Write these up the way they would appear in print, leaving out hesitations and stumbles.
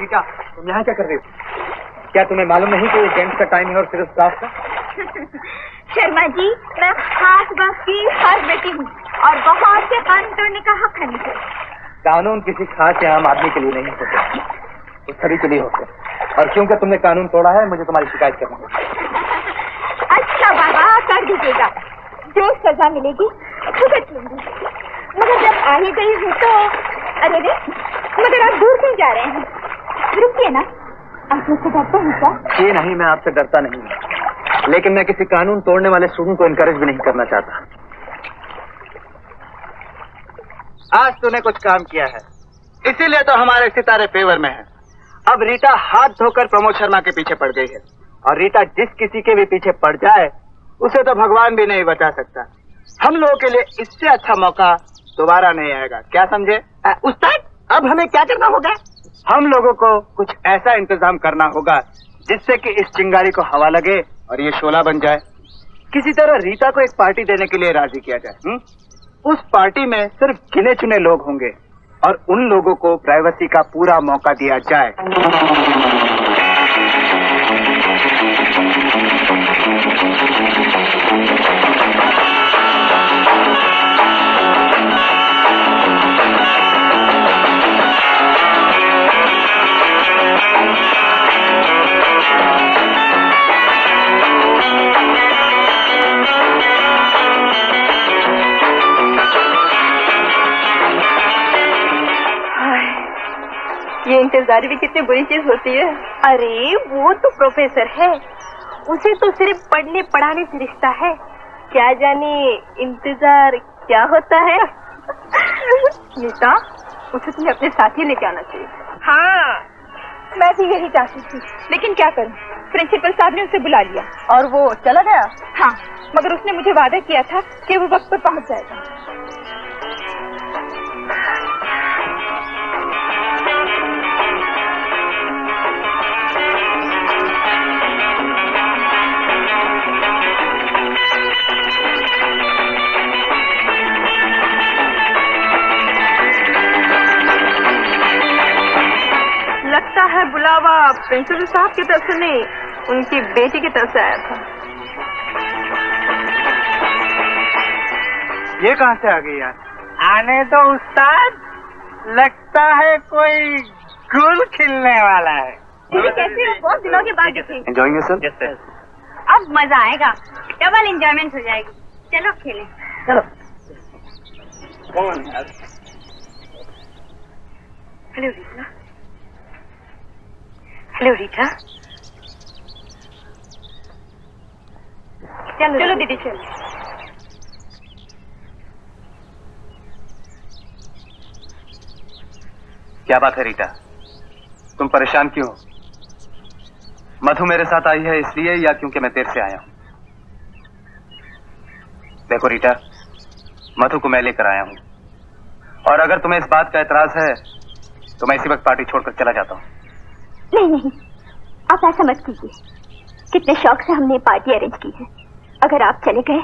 रीटा, तुम यहाँ क्या कर रही हो? क्या तुम्हें मालूम नहीं कि जेंट्स का टाइम है और सिर्फ स्टाफ का? शर्मा जी, मैं खास वक्त की खास बेटी हूँ और बहुत से कानून तोड़ने का हक है मुझे। कानून किसी खास या आम आदमी के लिए नहीं होते, वो सभी के लिए होते। और क्योंकि तुमने कानून तोड़ा है, मुझे तुम्हारी शिकायत करनी है। अच्छा बाबा, कर दीजिएगा। जो सजा मिलेगी भुगत लूंगी। मगर जब आ ही गई हूँ तो अरे रे, मगर आप दूर क्यों जा रहे हैं? रुकिए ना, आप मुझसे डरते हैं क्या? जी नहीं, मैं आपसे डरता नहीं, लेकिन मैं किसी कानून तोड़ने वाले स्टूडेंट को इनकरेज भी नहीं करना चाहता। आज तूने कुछ काम किया है, इसीलिए तो हमारे सितारे फेवर में है। अब रीटा हाथ धोकर प्रमोद शर्मा के पीछे पड़ गई है, और रीटा जिस किसी के भी पीछे पड़ जाए उसे तो भगवान भी नहीं बचा सकता। हम लोगों के लिए इससे अच्छा मौका दोबारा नहीं आएगा, क्या समझे? उस्ताद, अब हमें क्या करना होगा? हम लोगों को कुछ ऐसा इंतजाम करना होगा जिससे कि इस चिंगारी को हवा लगे और ये शोला बन जाए। किसी तरह रीटा को एक पार्टी देने के लिए राजी किया जाए। उस पार्टी में सिर्फ गिने चुने लोग होंगे और उन लोगों को प्राइवेसी का पूरा मौका दिया जाए। ये इंतजार भी कितनी बुरी चीज होती है। अरे वो तो प्रोफेसर है, उसे तो सिर्फ पढ़ने पढ़ाने से रिश्ता है, क्या जाने इंतजार क्या होता है। नीता, उसे तुम्हें अपने साथ ही लेके आना चाहिए। हाँ, मैं भी यही चाहती थी, लेकिन क्या करूं, प्रिंसिपल साहब ने उसे बुला लिया और वो चला गया। हाँ, मगर उसने मुझे वादा किया था कि वो वक्त पर पहुंच जाएगा। लगता है बुलावा प्रिंसिपल साहब की तरफ से नहीं, उनकी बेटी की तरफ से आया था। ये कहाँ से आ गई यार? आने तो उस्ताद, लगता है कोई गुल खिलने वाला है। कैसे हो? बहुत दिनों के बाद दिखे। Enjoying yourself? अब मजा आएगा, डबल एंजॉयमेंट हो जाएगी। चलो खेलें। चलो। कौन है? Hello Rita. Hello Rita. चलो दीदी चलो। क्या बात है रीटा, तुम परेशान क्यों हो? मधु मेरे साथ आई है इसलिए या क्योंकि मैं देर से आया हूं? देखो रीटा, मधु को मैं लेकर आया हूं, और अगर तुम्हें इस बात का एतराज है तो मैं इसी वक्त पार्टी छोड़कर चला जाता हूं। नहीं, आप ऐसा मत कीजिए। कितने शौक से हमने पार्टी अरेंज की है, अगर आप चले गए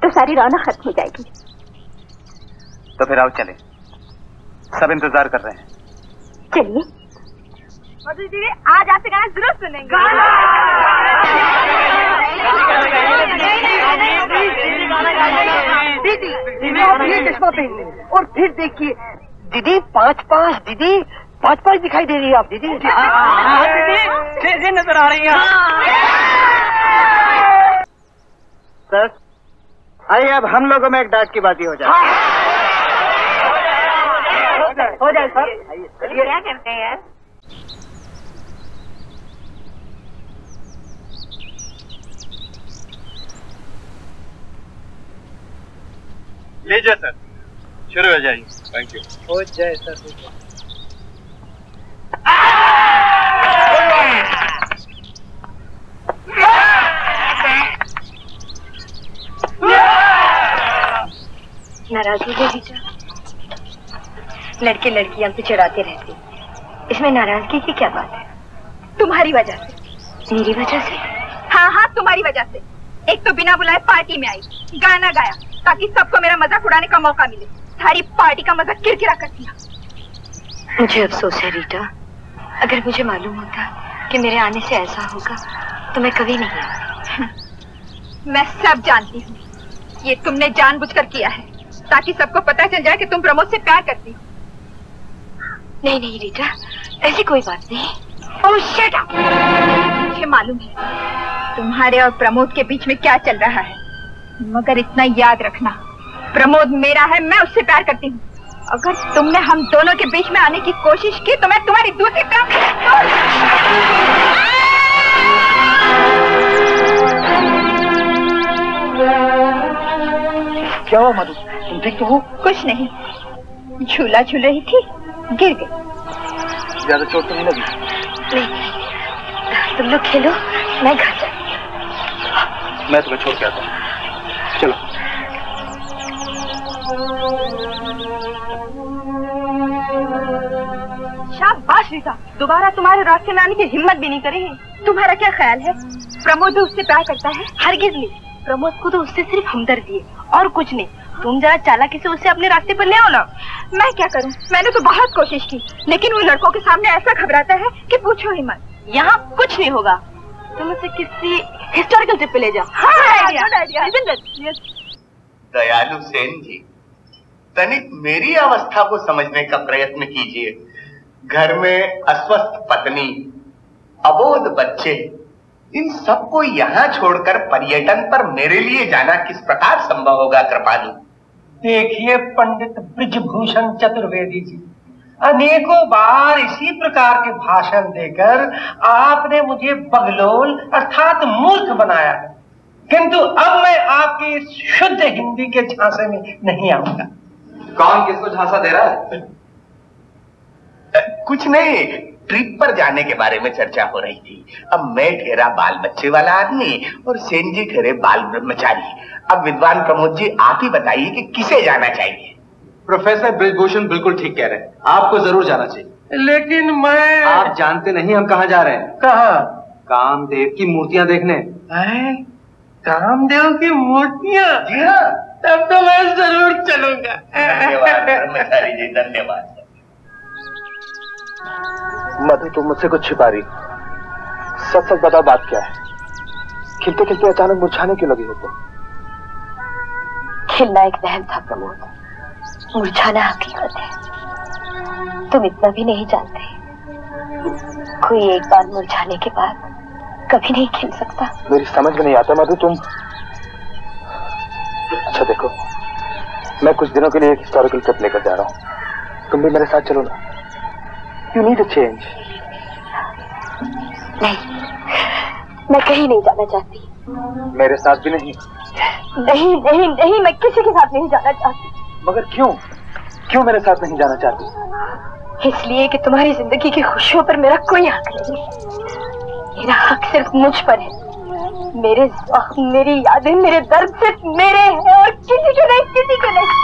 तो सारी रौनक खत्म हो जाएगी। तो फिर आओ चले, सब इंतजार कर रहे हैं। चलिए। मधु जी, आज आपसे गाना जरूर सुनेंगे। दीदी चश्मा पहन ले और फिर देखिए दीदी 5-5 दीदी 5-5 दिखाई दे रही है आप दीदी। दीदी नजर आ रही है। सर आइए, अब हम लोगों में एक डांट की बाती हो जाए। हो जाए सर। क्या करते हैं यार? लीजिए सर, शुरू हो जाइए। Thank you. हो जाए सर। नाराजगी है रीटा, लड़के लड़कियां पे चिढ़ाते रहते, इसमें नाराजगी की क्या बात है? तुम्हारी वजह से। मेरी वजह से? हाँ हाँ, तुम्हारी वजह से। एक तो बिना बुलाए पार्टी में आई, गाना गाया ताकि सबको मेरा मजाक उड़ाने का मौका मिले, सारी पार्टी का मजाक किरकिरा कर दिया। मुझे अफसोस है रीटा, अगर मुझे मालूम होता कि मेरे आने से ऐसा होगा तो मैं कभी नहीं आती। मैं सब जानती हूँ। ये तुमने जानबूझकर किया है ताकि सबको पता चल जाए कि तुम प्रमोद से प्यार करती हो। नहीं नहीं रीटा, ऐसी कोई बात नहीं। ओह शट अप! मुझे मालूम है तुम्हारे और प्रमोद के बीच में क्या चल रहा है, मगर इतना याद रखना, प्रमोद मेरा है, मैं उससे प्यार करती हूँ। अगर तुमने हम दोनों के बीच में आने की कोशिश की तो मैं तुम्हारी दूसरी तरफ। क्या हुआ मधु, तुम ठीक तो हो? कुछ नहीं, झूला झूल रही थी, गिर गई। ज्यादा चोट तो नहीं लगी? नहीं, तुम लोग खेलो, मैं घर जाती हूँ। मैं तुम्हें छोड़ के आता हूँ, चलो। शाबाश रीता, दोबारा तुम्हारे रास्ते में आने की हिम्मत भी नहीं करेगी। तुम्हारा क्या ख्याल है, प्रमोद उससे प्यार करता है? हरगिज नहीं, प्रमोद को तो उससे सिर्फ हमदर्दी है और कुछ नहीं। तुम जरा चालाकी से उसे अपने रास्ते पर ले आओ ना। मैं क्या करूं, मैंने तो बहुत कोशिश की, लेकिन वो लड़कों के सामने ऐसा घबराता है कि पूछो ही मत। यहाँ कुछ नहीं होगा, तुम उसे किसी हिस्टोरिकल ट्रिप पे ले जाओ। दयालु सेन जी, तनिक मेरी अवस्था को समझने का प्रयत्न कीजिए। घर में अस्वस्थ पत्नी, अबोध बच्चे, इन सबको यहाँ छोड़कर पर्यटन पर मेरे लिए जाना किस प्रकार संभव होगा कृपालु? देखिए पंडित ब्रिजभूषण चतुर्वेदी जी, अनेकों बार इसी प्रकार के भाषण देकर आपने मुझे बगलोल अर्थात मूर्ख बनाया है, किंतु अब मैं आपकी शुद्ध हिंदी के झांसे में नहीं आऊंगा। कौन किसको झांसा दे रहा है? कुछ नहीं, ट्रिप पर जाने के बारे में चर्चा हो रही थी। अब मैं ठहरा बाल बच्चे वाला आदमी और सेन जी ठहरे बाल ब्रह्मचारी। अब विद्वान प्रमोद जी आप ही बताइए कि किसे जाना चाहिए? प्रोफेसर ब्रिजभूषण बिल्कुल ठीक कह रहे हैं, आपको जरूर जाना चाहिए। लेकिन मैं... आप जानते नहीं हम कहाँ जा रहे हैं? कहाँ? कामदेव की मूर्तियां देखने। कामदेव की मूर्तियां? जी हाँ। तब तो मैं जरूर चलूंगा। धन्यवाद ब्रह्मचारी जी, धन्यवाद। मधु, तुम मुझसे कुछ छिपा रही, सच सच बताओ बात क्या है? खिलते खिलते अचानक मुरझाने क्यों लगी हो तुम? खिलना एक वहम था प्रमोद, मुरझाना हकीकत है। तुम इतना भी नहीं जानते, कोई एक बार मुरझाने के बाद कभी नहीं खिल सकता। मेरी समझ में नहीं आता मधु, तुम... अच्छा देखो, मैं कुछ दिनों के लिए एक हिस्टोरिकल ट्रिप लेकर जा रहा हूँ, तुम भी मेरे साथ चलो ना। You need a change. नहीं, मैं कहीं नहीं जाना चाहती। मेरे साथ भी नहीं? नहीं नहीं नहीं, मैं किसी के साथ नहीं जाना चाहती। मगर क्यों? क्यों मेरे साथ नहीं जाना चाहती? इसलिए कि तुम्हारी जिंदगी की खुशियों पर मेरा कोई हक नहीं। मेरा हक सिर्फ मुझ पर है। मेरे ज़ख्म, मेरी यादें, मेरे दर्द सिर्फ मेरे हैं और किसी के नहीं, किसी के नहीं।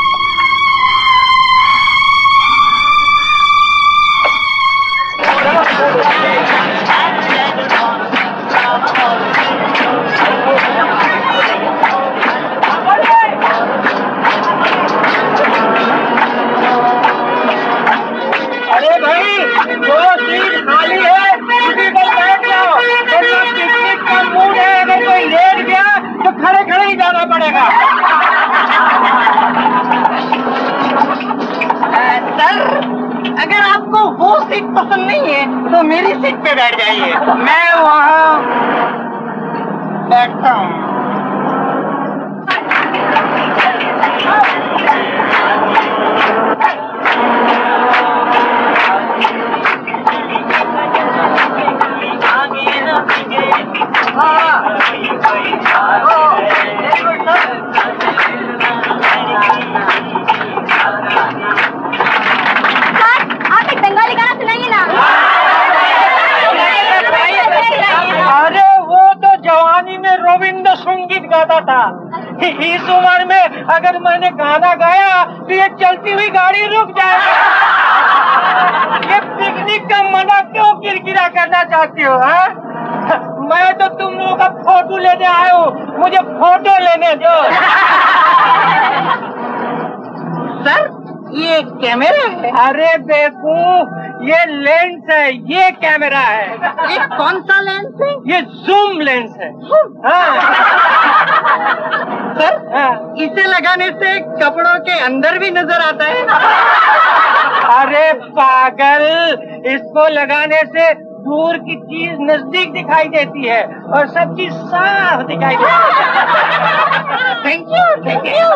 अरे भाई, जो सीट खाली है उसी पर बैठ जाओ, वरना पिकनिक का मूड है। अगर कोई लेट गया तो खड़े खड़े ही जाना पड़ेगा। सर, अगर आपको वो सीट पसंद नहीं है तो मेरी सीट पे बैठ जाइए, मैं वहाँ बैठता हूँ। आप एक बंगाली गाना सुनाइए ना। अरे वो तो जवानी में रविंद्र संगीत गाता था, इस उम्र में अगर मैंने गाना गाया तो ये चलती हुई गाड़ी रुक जाएगी। ये पिकनिक का मजा क्यों किरकिरा करना चाहती हो? मैं तो तुम लोगों का फोटो लेने आया हूँ, मुझे फोटो लेने दो। सर, ये कैमरा है? अरे बेवकूफ, ये लेंस है, ये कैमरा है। ये कौन सा लेंस है? ये जूम लेंस है। हाँ। सर, इसे लगाने से कपड़ों के अंदर भी नजर आता है। अरे पागल, इसको लगाने से दूर की चीज नजदीक दिखाई देती है और सब चीज साफ दिखाई देती है। Thank you, thank you.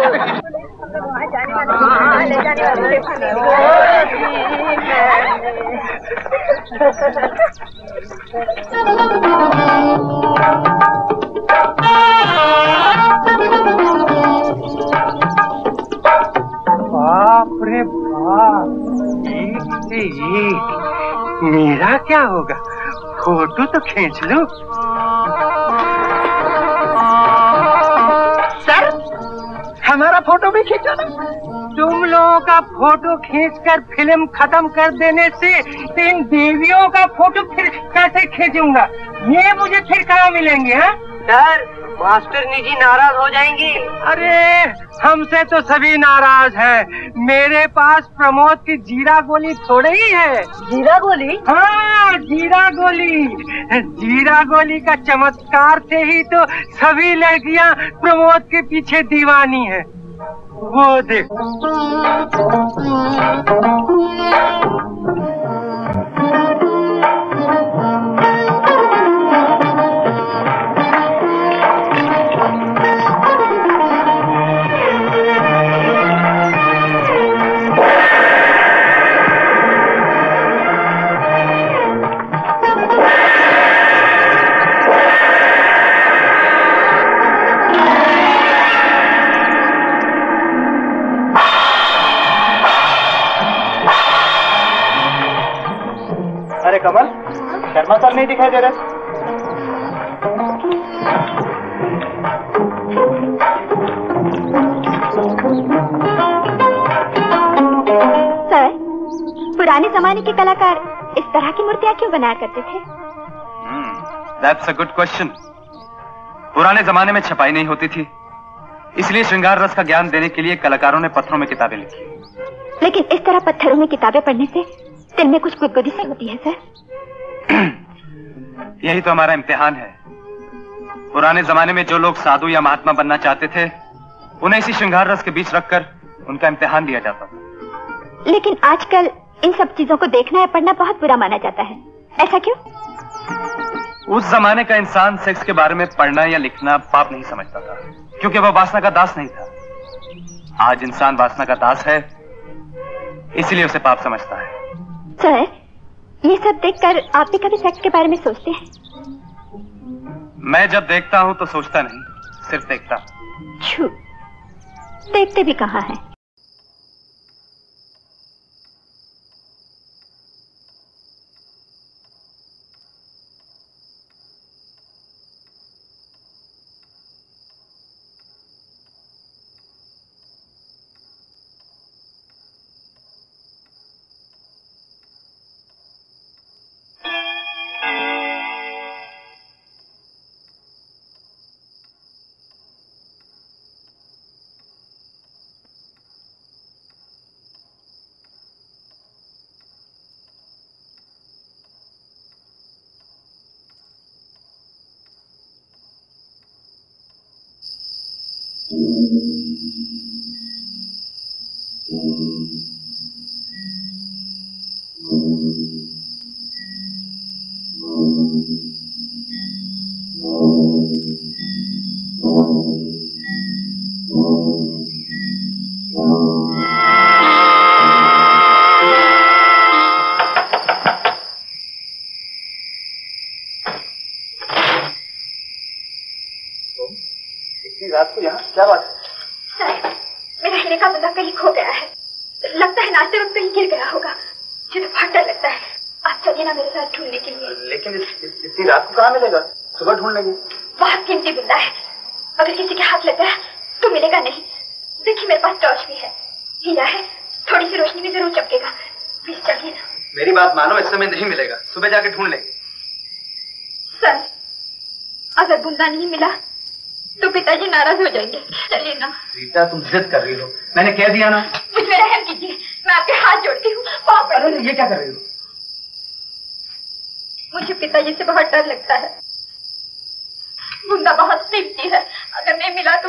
बाप रे बाप, एक से एक। मेरा क्या होगा? फोटो तो खींच लो। सर, हमारा फोटो भी खींचो ना। तुम लोगों का फोटो खींचकर फिल्म खत्म कर देने से इन देवियों का फोटो फिर कैसे खींचूंगा? ये मुझे फिर कहाँ मिलेंगे? हाँ सर, मास्टरनी जी नाराज हो जाएंगी। अरे हमसे तो सभी नाराज हैं। मेरे पास प्रमोद की जीरा गोली थोड़े ही है। जीरा गोली? हाँ, जीरा गोली। जीरा गोली का चमत्कार से ही तो सभी लड़कियां प्रमोद के पीछे दीवानी है। वो देख। कमल, शर्मा सर नहीं दिखाई दे रहे। सर, पुराने जमाने के कलाकार इस तरह की मूर्तियां क्यों बनाया करते थे? That's a good question. पुराने जमाने में छपाई नहीं होती थी, इसलिए श्रृंगार रस का ज्ञान देने के लिए कलाकारों ने पत्थरों में किताबें लिखी। लेकिन इस तरह पत्थरों में किताबें पढ़ने से दिल में कुछ गुदगुदी सी होती है सर। यही तो हमारा इम्तिहान है। पुराने जमाने में जो लोग साधु या महात्मा बनना चाहते थे, उन्हें इसी श्रृंगार रस के बीच रखकर उनका इम्तिहान दिया जाता था। लेकिन आजकल इन सब चीजों को देखना या पढ़ना बहुत बुरा माना जाता है, ऐसा क्यों? उस जमाने का इंसान सेक्स के बारे में पढ़ना या लिखना पाप नहीं समझता था, क्योंकि वह वासना का दास नहीं था। आज इंसान वासना का दास है, इसलिए उसे पाप समझता है। सर, ये सब देखकर आप भी कभी सेक्स के बारे में सोचते हैं? मैं जब देखता हूँ तो सोचता नहीं, सिर्फ देखता। छू, देखते भी कहाँ हैं? रात को यहाँ क्या बात है? सर, मेरा हीरे का बंदा कहीं खो गया है। लगता है नाचते वक्त कहीं गिर गया होगा। मुझे तो बहुत डर लगता है। आप चलिए ना मेरे साथ ढूंढने के लिए। लेकिन इतनी रात को कहाँ मिलेगा? सुबह ढूंढ लेंगे। बहुत कीमती बंदा है, अगर किसी के हाथ लग गया तो मिलेगा नहीं। देखिए मेरे पास टॉर्च भी है, हीरा है, थोड़ी सी रोशनी में जरूर चमकेगा। प्लीज चलिए ना। मेरी बात मानो, इस समय नहीं मिलेगा, सुबह जाके ढूंढ लेंगे। सर, अगर बंदा नहीं मिला तो पिताजी नाराज हो जाएंगे। चलिए ना। रीटा, तुम जिद कर रही हो, मैंने कह दिया ना। मुझ में रहम कीजिए, मैं आपके हाथ जोड़ती हूँ। अरे ये क्या कर रही हो? पिताजी से बहुत डर लगता है। मुंडा बहुत कीमती है, अगर नहीं मिला तो